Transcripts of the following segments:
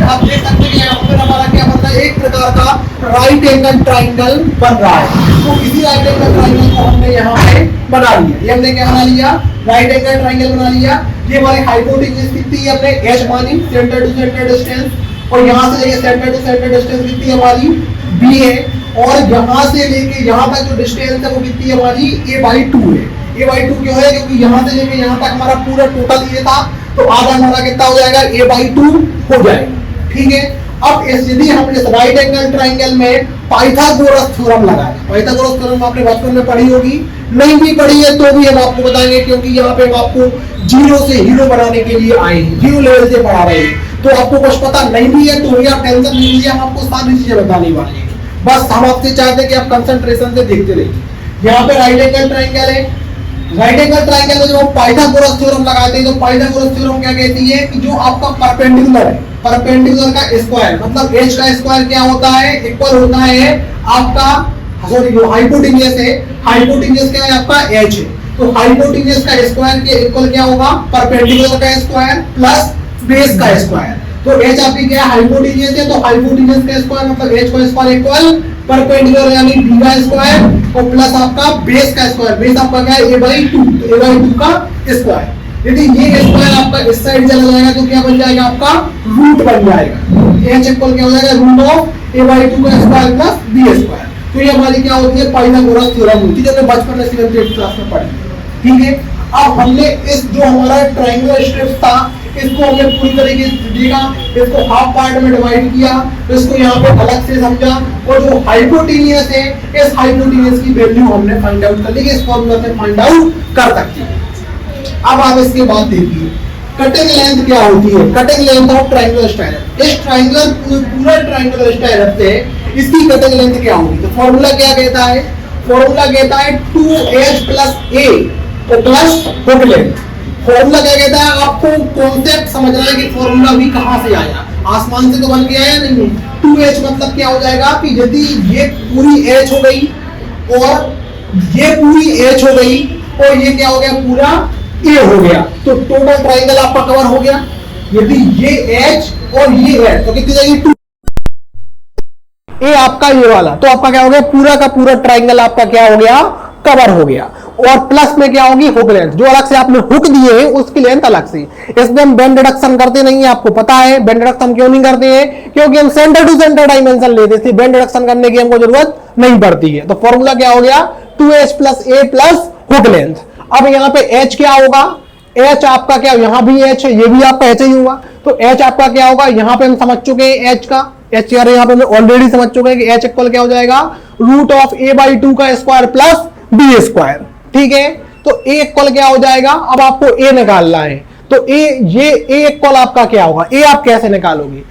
आप देख सकते हैं यहाँ पर हमारा क्या बन रहा है, एक प्रकार का राइट एंगल ट्राइंगल बन रहा है। तो इसी राइट एंगल ट्राइंगल को हमने यहाँ पे बना लिया। ये हमने क्या बना लिया, राइट एंगल ट्राइंगल बना लिया। ये हमारी हाइपोटेन्यूज कितनी है, हमने h मानी, सेंटर टू सेंटर डिस्टेंस, और यहाँ से लेके सेंटर टू सेंटर डिस्टेंस कितनी है हमारी b है, और यहाँ से लेके यहाँ तक जो डिस्टेंस है वो कितनी है हमारी a/2 है। a/2 क्यों है, क्योंकि यहाँ से लेके यहाँ तक हमारा पूरा टोटल ये था, तो आधा हमारा कितना हो जाएगा, a/2 हो जाएगा। ठीक है, अब इस यदि हम इस राइट एंगल ट्राइंगल में पाइथागोरस थ्योरम लगाएं, पाइथागोरस थ्योरम आपने बचपन में पढ़ी होगी, नहीं भी पढ़ी है तो भी हम आपको बताएंगे, क्योंकि यहाँ पे हम आपको जीरो से हीरो बनाने के लिए आए हैं, जीरो लेवल से पढ़ा रहे हैं। तो आपको कुछ पता नहीं भी है तो भी आप टेंशन नहीं लीजिए, हम आपको सारी चीजें बताने वाले हैं। बस हम आपसे चाहते हैं कि आप कंसंट्रेशन से देखते रहिए। यहाँ पे राइट एंगल ट्राइंगल है, राइट एंगल ट्राइंगल में जब हम पाइथागोरस थ्योरम लगाते हैं तो पाइथागोरस थ्योरम क्या कहती है कि जो आपका परपेंडिकुलर है, परपेंडिकुलर का स्क्वायर मतलब h का स्क्वायर क्या होता है, इक्वल होता है आपका, सॉरी जो हाइपोटेन्यूज है, हाइपोटेन्यूज क्या है आपका h है, तो हाइपोटेन्यूज का स्क्वायर के इक्वल क्या होगा, परपेंडिकुलर का स्क्वायर प्लस बेस का स्क्वायर। तो h आपकी क्या है, हाइपोटेन्यूज है, तो हाइपोटेन्यूज का स्क्वायर मतलब h का स्क्वायर इक्वल परपेंडिकुलर यानी b का स्क्वायर और प्लस आपका बेस का स्क्वायर, बेस आपका क्या है a/2, तो a/2 का स्क्वायर। यदि ये स्क्वायर आपका इस साइड चला जाएगा तो क्या बन जाएगा आपका रूट बन जाएगा, h इक्वल क्या हो जाएगा, रूट ऑफ a/2 का स्क्वायर प्लस b स्क्वायर। तो ये हमारी क्या होती है, पाइथागोरस थ्योरम होती है, जो हमने बचपन में 7th 8th क्लास में पढ़ी। ठीक है, अब हमने इस जो हमारा ट्रायंगुलर स्ट्रिप्स था इसको हमने पूरी तरीके से देखा, इसको हाफ पार्ट में डिवाइड किया, तो इसको यहाँ पे अलग से समझा, और जो हाइपोटेन्यूज है इस हाइपोटेन्यूज की वैल्यू हमने फाइंड आउट कर ली, इस फॉर्मूला से फाइंड आउट कर सकते हैं। अब आप इसके बाद देखिए कटिंग लेंथ क्या होती है, कटिंग लेंथ ऑफ ट्रायंगुलर स्टायरप। इस ट्रायंगुलर पूरा ट्रायंगुलर स्टायरप से इसकी कटिंग लेंथ क्या होगी, तो फॉर्मूला क्या कहता है, फॉर्मूला कहता है 2h + a तो प्लस हुक लेंथ। फॉर्मूला क्या कहता है, आपको कॉन्सेप्ट समझना है कि फॉर्मूला भी कहां से आया, आसमान से तो बन के आया नहीं। 2h मतलब क्या हो जाएगा कि यदि ये पूरी h हो गई और ये पूरी h हो गई और ये क्या हो गया, पूरा a हो गया, तो टोटल ट्रायंगल आपका कवर हो गया। यदि ये h और ये h तो कितनी जाएगी, 2 a आपका ये वाला, तो आपका क्या हो गया, पूरा का पूरा ट्रायंगल आपका क्या हो गया, कवर हो गया। और प्लस में क्या होगी, हुक लेंथ, जो अलग से आपने हुक दिए हैं उसकी लेंथ अलग से। इसमें हम बेंड रिडक्शन करते नहीं है, आपको पता है बेंड रिडक्शन क्यों नहीं करते हैं, क्योंकि हम सेंटर टू सेंटर डायमेंशन लेते थे, बेंड रिडक्शन करने की हमको जरूरत नहीं पड़ती है। तो फॉर्मूला क्या हो गया, 2h + a plus hook length. अब यहाँ पे h क्या होगा, h आपका क्या, यहां भी h है, ये भी आपका h ही होगा, तो h आपका क्या होगा, यहां पे हम समझ चुके हैं h का, h यार यहां पे हम ऑलरेडी समझ चुके हैं कि h इक्वल क्या हो जाएगा, रूट ऑफ a/2 का स्क्वायर प्लस b स्क्वायर। ठीक है, तो a इक्वल क्या हो जाएगा, अब आपको a निकालना है, तो ये a इक्वल आपका क्या होगा, a आप कैसे निकालोगे,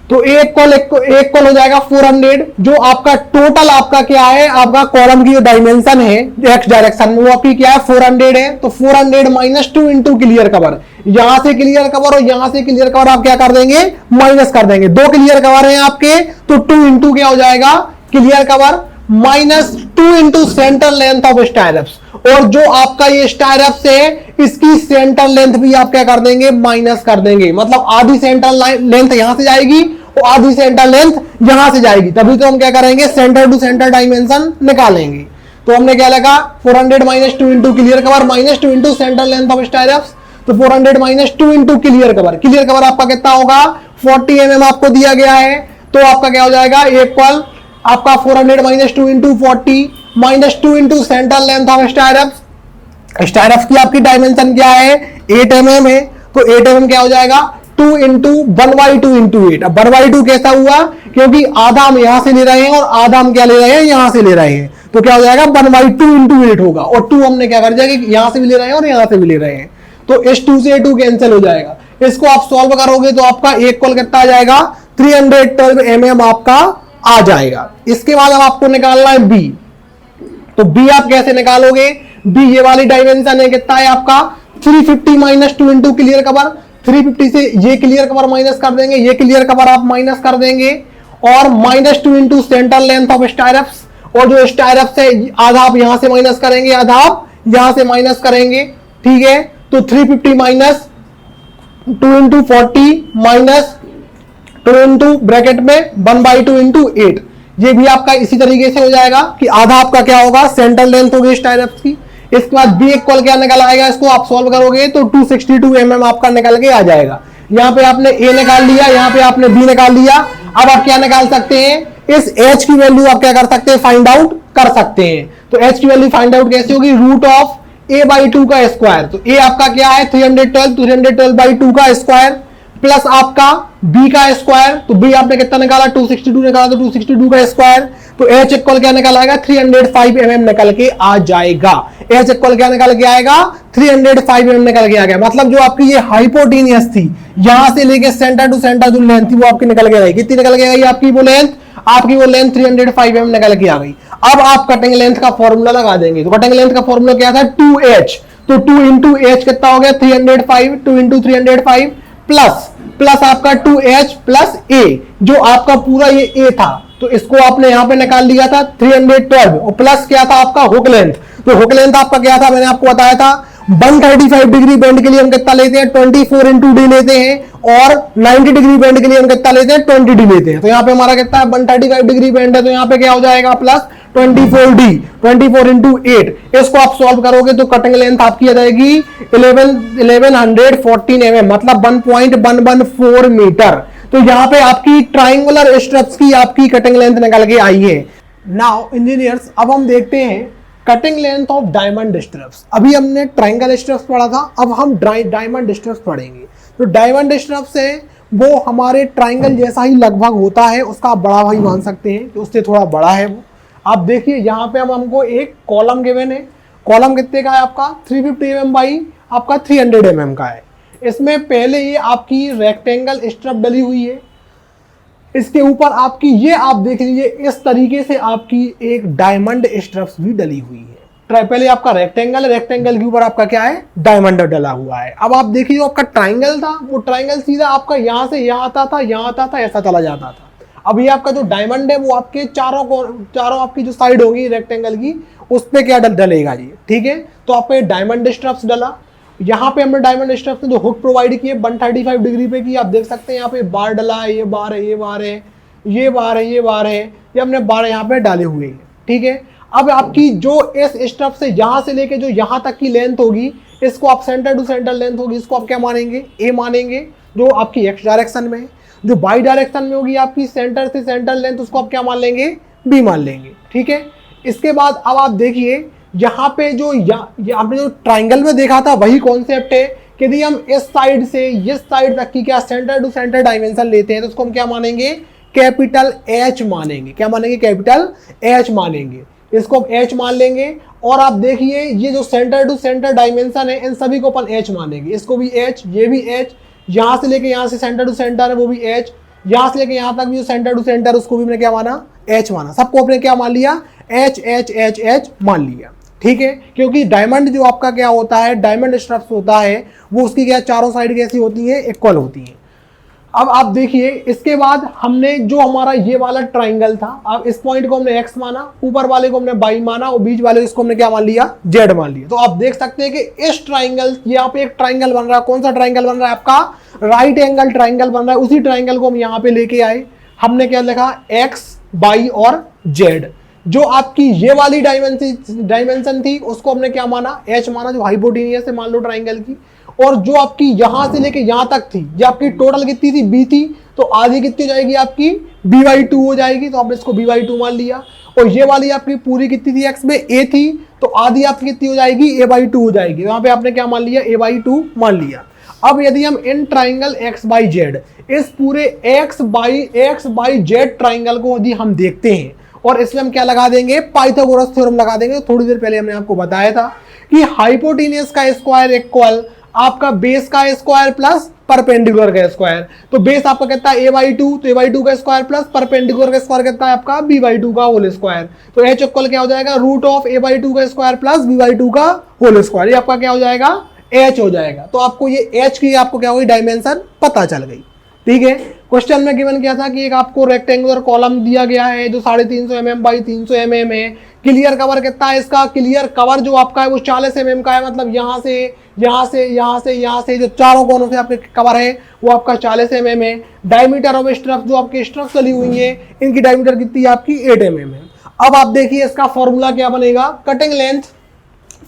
तो a इक्वल हो जाएगा 400, जो आपका टोटल आपका क्या है, आपका कॉलम की जो डायमेंशन है x डायरेक्शन में वो आपकी क्या है, 400 है, तो 400 - 2 इंटू क्लियर कवर, यहां से क्लियर कवर और यहां से क्लियर कवर आप क्या कर देंगे, माइनस कर देंगे। 2 क्लियर कवर है आपके, तो 2 इंटू क्या हो जाएगा, clear cover -2 into centre length of stirrups, और जो आपका ये स्टायरप्स है इसकी सेंटर लेंथ भी आप क्या कर देंगे, माइनस कर देंगे, मतलब आधी सेंटर लेंथ यहां से जाएगी और आधी सेंटर लेंथ यहां से जाएगी, तभी तो हम क्या करेंगे, सेंटर टू सेंटर डायमेंशन निकालेंगे। तो हमने क्या लगा, 400 - 2 into clear cover -2 into centre length of stirrups, तो 400 - 2 into clear cover, clear cover आपका कितना होगा, 40 mm आपको दिया गया है, तो आपका क्या हो जाएगा, इक्वल आपका 400 - 2 into 40 -2 into centre length of stirrups. Stirrups की आपकी डायमेंशन क्या है, 8 mm है, तो 8 mm क्या हो जाएगा, 2 इंटू 1/2 इंटू 8। अब 1/2 कैसा हुआ, क्योंकि आधा हम यहां से ले रहे हैं और आधा हम क्या ले रहे हैं, यहां से ले रहे हैं, तो क्या हो जाएगा 1/2 इंटू 8 होगा, और 2 हमने क्या कर दिया कि यहां से भी ले रहे हैं और यहां से भी ले रहे हैं, तो इस 2 से 2 कैंसिल हो जाएगा। इसको आप सॉल्व करोगे तो आपका एक कॉल कितना आ जाएगा, 312 mm आपका आ जाएगा। इसके बाद अब आपको निकालना है बी, तो बी आप कैसे निकालोगे, बी ये वाली डायमेंशन है, कितना है आपका 350 - 2 इंटू क्लियर कवर, 350 से ये क्लियर कवर माइनस कर देंगे, ये क्लियर कवर आप माइनस कर देंगे, और -2 into centre length of stirrups, और जो स्टायरप्स है आधा आप यहां से माइनस करेंगे, आधा आप यहां से माइनस करेंगे। ठीक है, तो 350 - 2 इंटू 40 - 2 इंटू ब्रैकेट में 1/2 इंटू 8, ये भी आपका इसी तरीके से हो जाएगा कि आधा आपका क्या होगा सेंटर लेंथ होगी इस टाइरप्स की। इसके बाद बी इक्वल क्या निकल आएगा, इसको आप सॉल्व करोगे तो 262 mm आपका निकल के आ जाएगा। यहाँ पे आपने ए निकाल लिया, यहाँ पे आपने बी निकाल लिया। अब आप क्या निकाल सकते हैं, इस एच की वैल्यू आप क्या कर सकते हैं, फाइंड आउट कर सकते हैं। तो एच की वैल्यू फाइंड आउट कैसे होगी, रूट ऑफ a/2 का स्क्वायर। तो a आपका क्या है 312/2 का स्क्वायर प्लस आपका b का स्क्वायर। तो b आपने कितना निकाला 262 निकाला, तो 262 का स्क्वायर। तो h इक्वल क्या निकल आएगा 305 mm निकल के आ जाएगा। h इक्वल क्या निकल के आएगा 305 mm निकल के आ गया। मतलब जो आपकी ये हाइपोटेनियस थी, यहां से लेके सेंटर टू सेंटर जो लेंथ थी वो आपकी निकल के आई। कितनी निकल के आई आपकी वो लेंथ, आपकी वो लेंथ 305 mm निकल के आ गई। अब आप कटिंग लेंथ का फॉर्मूला लगा देंगे। तो कटिंग लेंथ का फॉर्मूला क्या था 2h, तो 2 इंटू एच कितना हो गया 305, 2 इंटू 305 प्लस आपका 2h प्लस a, जो आपका पूरा ये a था तो इसको आपने यहां पे निकाल लिया था 312 और प्लस क्या था आपका हुक लेंथ। तो हुक लेंथ आपका क्या था, मैंने आपको बताया था 135 डिग्री बेंड के लिए हम कितना लेते हैं 24 इंटू डी लेते हैं, और 90 डिग्री बेंड के लिए हम कितना लेते हैं 20 डी लेते हैं। तो यहाँ पे हमारा कितना है 135 डिग्री बेंड है, तो यहाँ पे क्या हो जाएगा प्लस 24 डी, 24 इंटू 8। इसको आप सॉल्व करोगे तो कटिंग लेंथ आपकी आ जाएगी 1114 mm, मतलब 1.114 मीटर। तो यहाँ पे आपकी ट्राइंगुलर स्ट्रप्स की आपकी कटिंग लेंथ निकल के आई है। नाउ इंजीनियर्स, अब हम देखते हैं कटिंग लेंथ ऑफ डायमंड स्ट्रप्स। अभी हमने ट्राइंगल स्ट्रप्स पढ़ा था, अब हम डायमंड स्ट्रप्स पढ़ेंगे। तो डायमंड स्ट्रप्स है वो हमारे ट्राइंगल जैसा ही लगभग होता है, उसका आप बड़ा भाई मान सकते हैं कि उससे थोड़ा बड़ा है वो। आप देखिए यहाँ पे हमको एक कॉलम गिवन है, कॉलम कितने का है आपका 350 mm बाई आपका 300 mm का है। इसमें पहले ये आपकी रेक्टेंगल स्ट्रप डली हुई है, इसके ऊपर आपकी ये आप देख लीजिए इस तरीके से आपकी एक डायमंड स्ट्रप्स भी डली हुई है। पहले आपका रेक्टेंगल, रेक्टेंगल के ऊपर आपका क्या है डायमंड डला हुआ है। अब आप देखिए जो आपका ट्राइंगल था वो ट्राइंगल सीधा आपका यहाँ से यहाँ आता था, यहाँ आता था, ऐसा चला जाता था। अब ये आपका जो डायमंड है वो आपके चारों आपकी जो साइड होगी रेक्टेंगल की उस पे क्या डलेगा जी, ठीक है। तो आपको डायमंड स्ट्रप्स डला, यहाँ पे हमने डायमंड स्ट्रप्स जो हुक प्रोवाइड किए 135 डिग्री पे की, आप देख सकते हैं यहाँ पे बार डला है, ये बार है, ये बार है, ये बार है, ये बार है, ये हमने बार यहाँ पे डाले हुए हैं, ठीक है। अब आपकी जो इस स्ट्रप से यहाँ से लेके जो यहाँ तक की लेंथ होगी, इसको आप सेंटर टू सेंटर लेंथ होगी, इसको आप क्या मानेंगे ए मानेंगे, जो आपकी एक्स डायरेक्शन में है। जो बाई डायरेक्शन में होगी आपकी सेंटर से सेंटर लेंथ, उसको आप क्या मान लेंगे बी मान लेंगे, ठीक है। इसके बाद अब आप देखिए यहाँ पे जो आपने जो ट्राइंगल में देखा था वही कॉन्सेप्ट है कि यदि हम इस साइड से इस साइड तक की क्या सेंटर टू सेंटर डायमेंशन लेते हैं तो उसको हम क्या मानेंगे कैपिटल एच मानेंगे। क्या मानेंगे कैपिटल एच मानेंगे, इसको हम एच मान लेंगे। और आप देखिए ये जो सेंटर टू सेंटर डायमेंशन है इन सभी को अपन एच मानेंगे, इसको भी एच, ये भी एच, यहाँ से लेके यहाँ से सेंटर टू सेंटर है वो भी एच, यहाँ से लेके यहाँ तक भी जो सेंटर टू सेंटर उसको भी मैंने क्या माना एच माना। सबको अपने क्या मान लिया एच एच एच एच मान लिया, ठीक है। क्योंकि डायमंड जो आपका क्या होता है डायमंड स्ट्रप्स होता है वो उसकी क्या चारों साइड कैसी होती है इक्वल होती है। अब आप देखिए इसके बाद हमने जो हमारा ये वाला ट्राइंगल था, अब इस पॉइंट को हमने एक्स माना, ऊपर वाले को हमने वाई माना और बीच वाले इसको हमने क्या मान लिया जेड मान लिया। तो आप देख सकते हैं कि इस ट्राइंगल यहाँ पे एक ट्राइंगल बन रहा है। कौन सा ट्राइंगल बन रहा है आपका राइट एंगल ट्राइंगल बन रहा है। उसी ट्राइंगल को हम यहाँ पे लेके आए, हमने क्या लिखा एक्स वाई और जेड। जो आपकी ये वाली डायमेंशन थी उसको हमने क्या माना एच माना, जो हाइपोटेनियस है मान लो ट्राइंगल की। और जो आपकी यहां से लेके यहां तक थी ये आपकी टोटल कितनी थी बी थी, तो आधी कितनी हो जाएगी आपकी b/2 हो जाएगी, तो आपने इसको b/2 मान लिया। और ये वाली आपकी पूरी कितनी थी एक्स में a थी, तो आधी आपकी कितनी हो जाएगी a/2 हो जाएगी, वहां पे आपने क्या मान लिया a/2 मान लिया। अब यदि हम in triangle x by Z इस पूरे एक्स बाई जेड ट्राइंगल को यदि हम देखते हैं और इसमें हम क्या लगा देंगे पाइथागोरस थ्योरम लगा देंगे। तो थोड़ी देर पहले हमने आपको बताया था कि हाइपोटेनियस का स्क्वायर इक्वल आपका बेस का स्क्वायर प्लस परपेंडिकुलर का स्क्वायर। तो बेस आपका कितना है a/2, तो a/2 का स्क्वायर प्लस परपेंडिकुलर का स्क्वायर कितना है आपका b/2 का होल स्क्वायर। तो h इक्वल क्या हो जाएगा रूट ऑफ a/2 का स्क्वायर प्लस b/2 का होल स्क्वायर। ये आपका क्या हो जाएगा h हो जाएगा। तो आपको ये h की आपको क्या होगी डायमेंशन पता चल गई, ठीक है। क्वेश्चन में गिवन किया था कि एक आपको रेक्टेंगुलर कॉलम दिया गया है जो 350 mm बाई 300 mm है। क्लियर कवर कितना है इसका? क्लियर कवर जो आपका है वो 40 mm का है, मतलब यहाँ से यहाँ से यहाँ से यहाँ से जो चारों कोनों से आपके कवर है वो आपका 40 mm है। डायमीटर ऑफ स्ट्रप्स जो आपकी स्ट्रप्स चली हुई है इनकी डायमीटर कितनी है आपकी 8 mm है। अब आप देखिए इसका फॉर्मूला क्या बनेगा, cutting length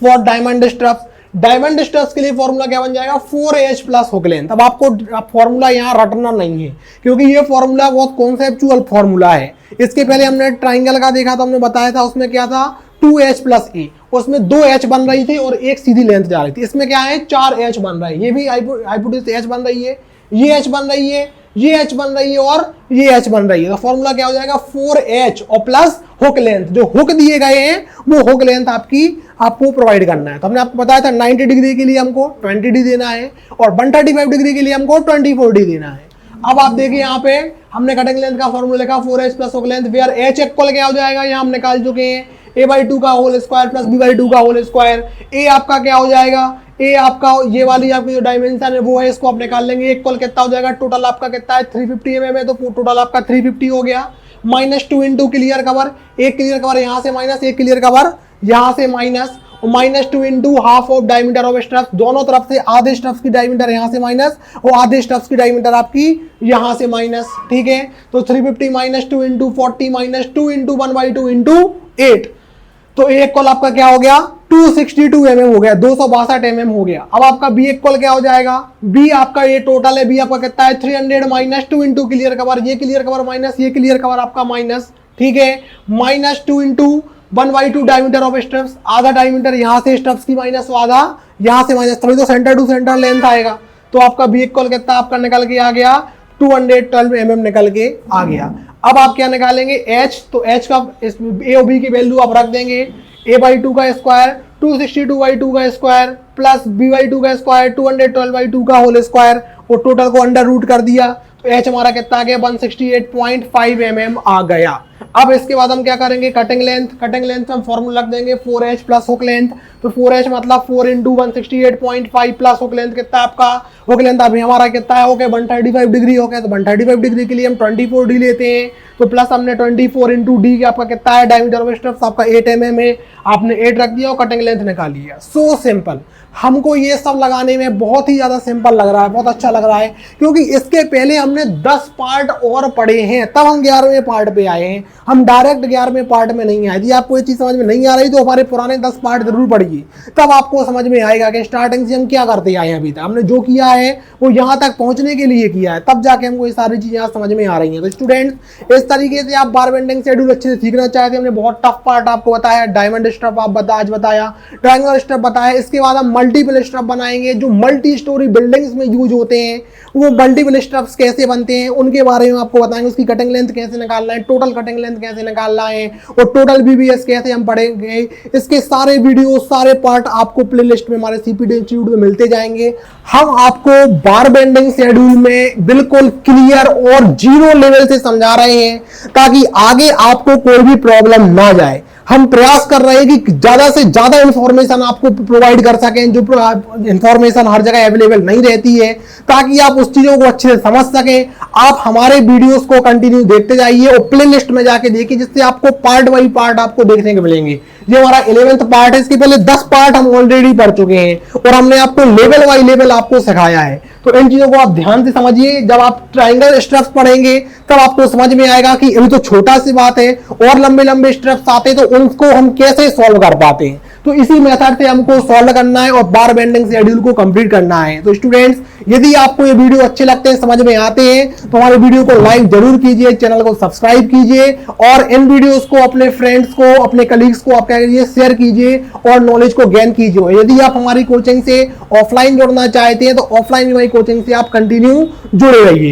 for diamond stirrups. Diamond stirrups के लिए फॉर्मूला क्या बन जाएगा, 4h प्लस हुक लेंथ। अब आपको फॉर्मूला यहाँ रटना नहीं है क्योंकि ये फॉर्मूला बहुत कॉन्सेप्चुअल फॉर्मूला है। इसके पहले हमने ट्राइंगल का देखा था, हमने बताया था उसमें क्या था 2h प्लस ए, उसमें 2h बन रही थी और एक सीधी लेंथ जा रही थी। इसमें क्या है 4h बन रहा है, ये भी हाइपोटेसिस h बन रही है, ये h बन रही है, ये h बन रही है और ये h बन रही है। तो फॉर्मूला क्या हो जाएगा 4h और प्लस हुक लेंथ। जो हुक दिए गए हैं वो हुक लेंथ आपको प्रोवाइड करना है। तो हमने आपको बताया था 90 डिग्री के लिए हमको 20d देना है और 135 डिग्री के लिए हमको 24d देना है। अब आप देखिए यहाँ पे हमने कटिंग लेंथ का फॉर्मूला लिखा 4h plus hook length, where h equal क्या हो जाएगा, यहाँ हम निकाल चुके हैं a/2 का होल स्क्वायर प्लस b/2 का होल स्क्वायर। a आपका क्या हो जाएगा, ए आपका ये वाली आपकी जो डायमेंशन है वो है, इसको आप निकाल लेंगे। इक्वल कितना हो जाएगा, टोटल आपका कितना है 350 mm है, तो टोटल आपका 350 हो गया। -2 इंटू क्लियर कवर, एक क्लियर कवर यहाँ से माइनस, एक क्लियर कवर यहाँ से माइनस, और -2 into half of diameter of stirrups. दोनों तरफ से आधे स्ट्रप्स की डायमीटर यहाँ से माइनस और आधे स्ट्रप्स की डायमीटर आपकी यहाँ से माइनस, ठीक है। तो 350 -2 इंटू 40 -2 इंटू 1/2 इंटू 8, तो ए इक्वल आपका क्या हो गया 262 mm हो गया, 262 mm हो गया। अब आपका बी इक्वल क्या हो जाएगा, बी आपका ये टोटल है, बी आपका कितना है 300 -2 इंटू क्लियर कवर, ये क्लियर कवर माइनस, ये क्लियर कवर आपका माइनस, ठीक है। -2 इंटू 1/2 डायमीटर ऑफ स्ट्रप्स, आधा डायमीटर यहाँ से स्ट्रप्स की माइनस, आधा यहाँ से माइनस, तभी तो सेंटर टू सेंटर लेंथ आएगा। तो आपका बी इक्वल कितना आपका निकल के आ गया 212 mm निकल के आ गया। अब आप क्या निकालेंगे h, तो h का a और b की वैल्यू आप रख देंगे, a/2 का स्क्वायर 262/2 का स्क्वायर प्लस b/2 का स्क्वायर 212/2 का होल स्क्वायर, और टोटल को अंडर रूट कर दिया तो h हमारा कितना आ गया 168.5 mm आ गया। अब इसके बाद हम क्या करेंगे, कटिंग लेंथ, कटिंग लेंथ हम फॉर्मूला रख देंगे 4h प्लस हुक लेंथ। तो 4h मतलब 4 इंटू 168.5 प्लस हुक लेंथ कितना आपका, हुक लेंथ अभी हमारा कितना है, ओके 135 डिग्री हो गया। तो 135 डिग्री के लिए हम 24d लेते हैं, तो प्लस हमने 24 इंटू डी आपका कितना है, डायमीटर ऑफ स्ट्रप्स आपका 8 mm है, आपने 8 रख दिया और कटिंग लेंथ निकाल लिया। So simple. हमको ये सब लगाने में बहुत ही ज्यादा सिंपल लग रहा है, बहुत अच्छा लग रहा है, क्योंकि इसके पहले हमने 10 पार्ट और पढ़े हैं, तब हम 11वें पार्ट पे आए हैं। हम डायरेक्ट 11वें पार्ट में नहीं आए। यदि आपको ये चीज समझ में नहीं आ रही तो हमारे पुराने 10 पार्ट जरूर पढ़िए, तब आपको समझ में आएगा कि स्टार्टिंग से हम क्या करते आए हैं। अभी तक हमने जो किया है वो यहाँ तक पहुंचने के लिए किया है, तब जाके हमको ये सारी चीजें यहाँ समझ में आ रही हैं। तो स्टूडेंट्स, इस तरीके से आप बार बेंडिंग शेड्यूल अच्छे से सीखना चाहते हैं। हमने बहुत टफ पार्ट आपको बताया, डायमंड स्ट्रप आज बताया, ट्रायंगल स्ट्रप बताया। इसके बाद हम मल्टीपल स्ट्रप बनाएंगे जो मल्टी स्टोरी बिल्डिंग्स में यूज होते हैं। वो मल्टीपल स्ट्रप्स कैसे बनते हैं उनके बारे में आपको बताएंगे, उसकी कटिंग लेंथ कैसे निकालना है, टोटल कटिंग लेंथ कैसे निकालना है, और टोटल बीबीएस कैसे हम पढ़ेंगे। इसके सारे वीडियो, सारे पार्ट आपको प्लेलिस्ट में हमारे सीपीडी इंस्टीट्यूट में मिलते जाएंगे। हम आपको बार बेंडिंग शेड्यूल में बिल्कुल क्लियर और जीरो लेवल से समझा रहे हैं ताकि आगे आपको कोई भी प्रॉब्लम ना जाए। हम प्रयास कर रहे हैं कि ज्यादा से ज्यादा इंफॉर्मेशन आपको प्रोवाइड कर सकें, जो इंफॉर्मेशन हर जगह अवेलेबल नहीं रहती है, ताकि आप उस चीजों को अच्छे से समझ सकें। आप हमारे वीडियोस को कंटिन्यू देखते जाइए और प्ले लिस्ट में जाके देखिए, जिससे आपको पार्ट बाई पार्ट आपको देखने को मिलेंगे। ये हमारा 11th पार्ट है, इसके पहले 10 पार्ट हम ऑलरेडी पढ़ चुके हैं और हमने आपको लेवल बाई लेवल आपको सिखाया है। तो इन चीजों को आप ध्यान से समझिए। जब आप ट्रायंगल स्ट्रप्स पढ़ेंगे तब आपको समझ में आएगा कि अभी तो छोटा सी बात है, और लंबे लंबे स्ट्रप्स आते तो उनको हम कैसे सॉल्व कर पाते हैं। तो इसी मेथड से हमको सॉल्व करना है और बार बेंडिंग शेड्यूल को कंप्लीट करना है। तो स्टूडेंट्स, यदि आपको ये वीडियो अच्छे लगते हैं, समझ में आते हैं, तो हमारे वीडियो को लाइक जरूर कीजिए, चैनल को सब्सक्राइब कीजिए और इन वीडियोस को अपने फ्रेंड्स को, अपने कलीग्स को आप क्या कीजिए, शेयर कीजिए और नॉलेज को गेन कीजिए। यदि आप हमारी कोचिंग से ऑफलाइन जुड़ना चाहते हैं तो ऑफलाइन भी हमारी कोचिंग से आप कंटिन्यू जुड़े रहिए।